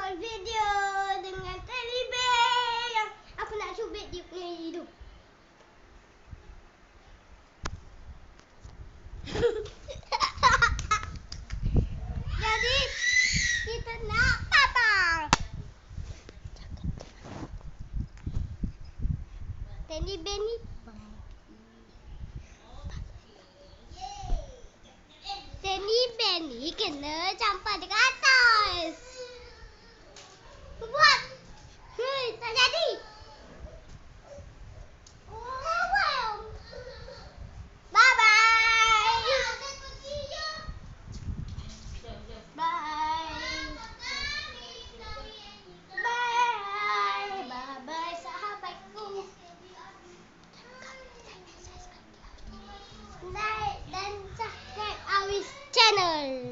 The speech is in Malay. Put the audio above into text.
buat video dengan teddy bear yang aku nak cubit dia punya hidung. Jadi kita nak patang teddy bear ni. Teddy bear ni kena campak dekat atas. Buat. Tak jadi. Bye bye. Bye. Bye. Bye bye sahabatku. Like dan subscribe Awis channel.